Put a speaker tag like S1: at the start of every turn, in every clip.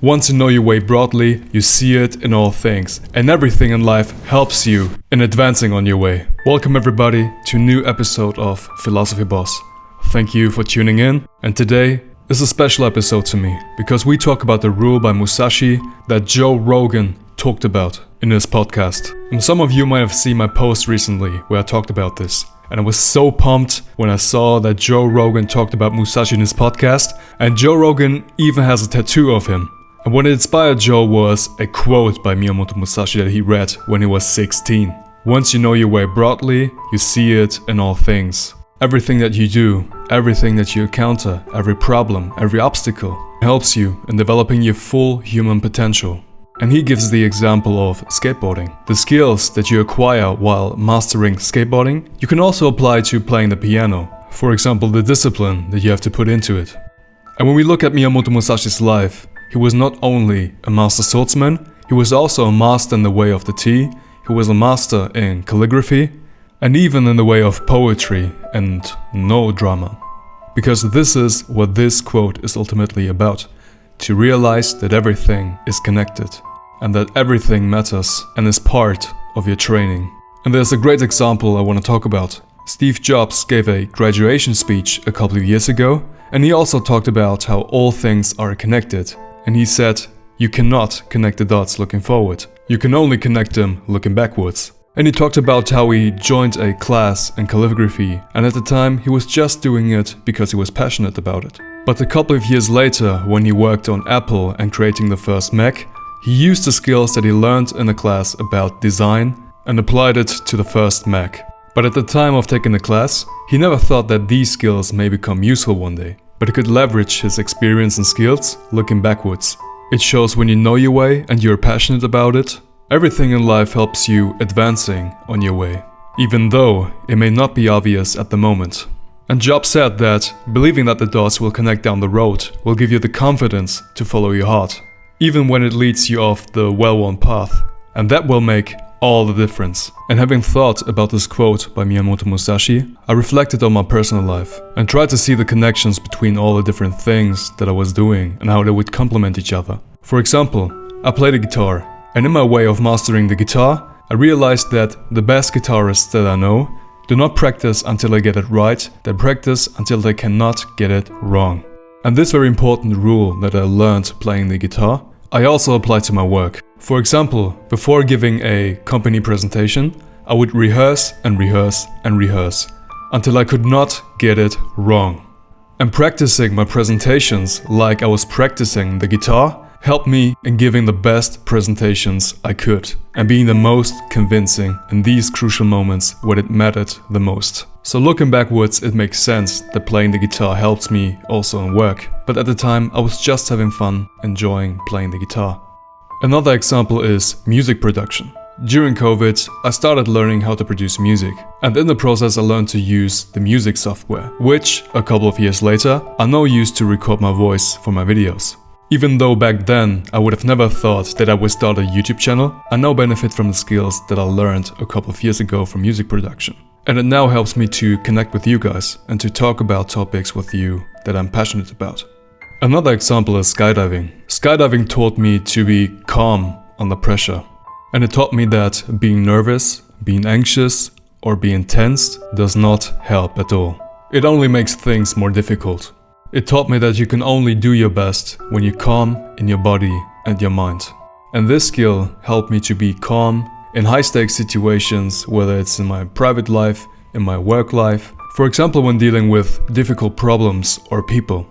S1: Once you know your way broadly, you see it in all things, and everything in life helps you in advancing on your way. Welcome everybody to a new episode of Philosophy Boss. Thank you for tuning in, and today is a special episode to me, because we talk about the rule by Musashi that Joe Rogan talked about in his podcast. And some of you might have seen my post recently where I talked about this. And I was so pumped when I saw that Joe Rogan talked about Musashi in his podcast, and Joe Rogan even has a tattoo of him. And what inspired Joe was a quote by Miyamoto Musashi that he read when he was 16. Once you know your way broadly, you see it in all things. Everything that you do, everything that you encounter, every problem, every obstacle helps you in developing your full human potential. And he gives the example of skateboarding. The skills that you acquire while mastering skateboarding, you can also apply to playing the piano. For example, the discipline that you have to put into it. And when we look at Miyamoto Musashi's life, he was not only a master swordsman, he was also a master in the way of the tea, he was a master in calligraphy, and even in the way of poetry and no drama. Because this is what this quote is ultimately about. To realize that everything is connected and that everything matters and is part of your training. And there's a great example I want to talk about. Steve Jobs gave a graduation speech a couple of years ago, and he also talked about how all things are connected. And he said, you cannot connect the dots looking forward. You can only connect them looking backwards. And he talked about how he joined a class in calligraphy, and at the time he was just doing it because he was passionate about it. But a couple of years later, when he worked on Apple and creating the first Mac, he used the skills that he learned in a class about design and applied it to the first Mac. But at the time of taking the class, he never thought that these skills may become useful one day. But he could leverage his experience and skills looking backwards. It shows when you know your way and you're passionate about it, everything in life helps you advancing on your way, even though it may not be obvious at the moment. And Jobs said that believing that the dots will connect down the road will give you the confidence to follow your heart, even when it leads you off the well-worn path. And that will make all the difference. And having thought about this quote by Miyamoto Musashi, I reflected on my personal life and tried to see the connections between all the different things that I was doing and how they would complement each other. For example, I play the guitar, and in my way of mastering the guitar, I realized that the best guitarists that I know do not practice until they get it right, they practice until they cannot get it wrong. And this very important rule that I learned playing the guitar, I also apply to my work. For example, before giving a company presentation, I would rehearse and rehearse and rehearse until I could not get it wrong. And practicing my presentations like I was practicing the guitar helped me in giving the best presentations I could and being the most convincing in these crucial moments when it mattered the most. So looking backwards, it makes sense that playing the guitar helps me also in work, but at the time I was just having fun, enjoying playing the guitar. Another example is music production. During COVID, I started learning how to produce music, and in the process I learned to use the music software, which, a couple of years later, I now use to record my voice for my videos. Even though back then I would have never thought that I would start a YouTube channel, I now benefit from the skills that I learned a couple of years ago from music production. And it now helps me to connect with you guys and to talk about topics with you that I'm passionate about. Another example is skydiving. Skydiving taught me to be calm under pressure. And it taught me that being nervous, being anxious, or being tense does not help at all. It only makes things more difficult. It taught me that you can only do your best when you're calm in your body and your mind. And this skill helped me to be calm in high-stakes situations, whether it's in my private life, in my work life, for example when dealing with difficult problems or people.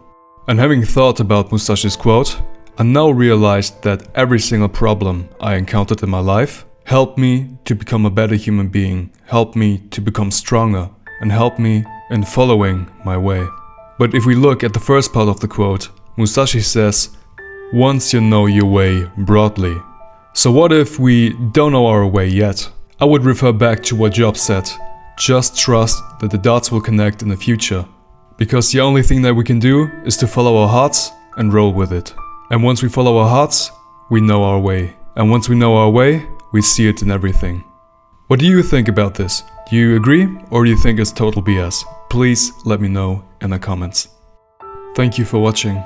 S1: And having thought about Musashi's quote, I now realized that every single problem I encountered in my life helped me to become a better human being, helped me to become stronger, and helped me in following my way. But if we look at the first part of the quote, Musashi says, once you know your way broadly. So what if we don't know our way yet? I would refer back to what Jobs said, just trust that the dots will connect in the future. Because the only thing that we can do is to follow our hearts and roll with it. And once we follow our hearts, we know our way. And once we know our way, we see it in everything. What do you think about this? Do you agree or do you think it's total BS? Please let me know in the comments. Thank you for watching.